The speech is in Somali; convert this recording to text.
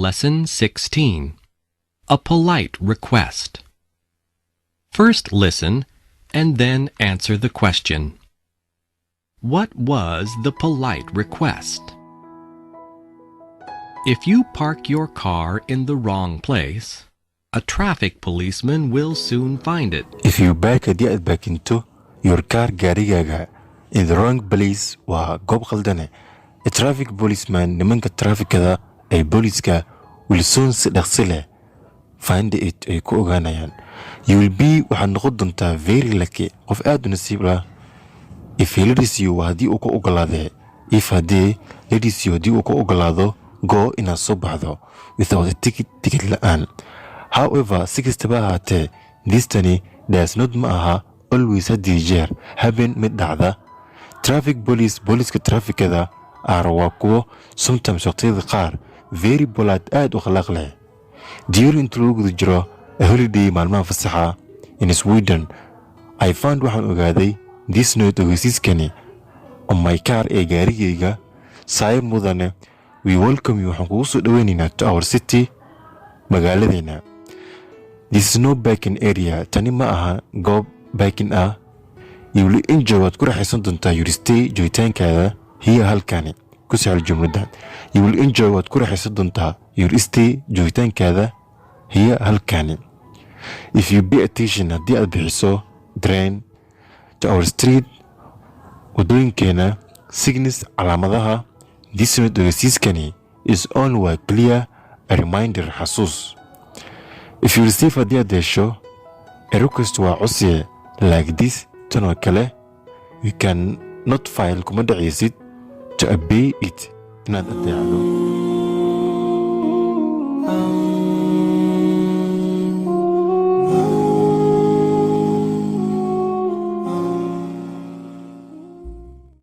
Lesson 16. A polite request. First listen and then answer the question. What was the polite request? If you park your car in the wrong place, a traffic policeman will soon find it. If you back into your car gaarigaga in the wrong place waa goob khaldane, a traffic policeman nimanka trafficada ay booliska will soon si dhaqsi leh find it ay ku ogaanayaan. You will be waxaad noqon doontaa very lucky, qof aad u nasiib lah. If he leads you haddii uu ku ogolaade, if haddii leads you haddii uu ku ogolaado, go inaad soo baxdo without a ticket la'aan. However, si kastaba ahaatee, this tani does not ma aha always haddii jeer happen mid dhacda. Traffic police booliska trafficada waa kuwo sometimes waqtiyada qaar very polite aad u akhlaaq leh. During inta lagu guda jiro a holiday maalmaha fasaxa in Sweden, I found waxaan ogaaday this note ogeysiiskani on my car ee gaarigayga. Saaxiib mudane, we welcome you, waxaan kugu soo dhaweynaynaa to our city, magaaladeena. This is no parking area, tani ma aha goob parking ah. You will enjoy waad ku raaxaysan doontaa your stay joogitaankaada hiya halkani. Ku socol jumladan. You will enjoy waad ku raaxaysan doontaa your stay joogitaankaada hiya halkani. If you pay attention haddii aad bixiso drain to our street wadooyinkeena signs calaamadaha, this note ogeysiiskani is only clear a reminder xasuus. If you receive haddii aad hesho a request waa codsiye like this tan oo kale, you can not file kuma dhacaysid to obey it inaad adeecdo.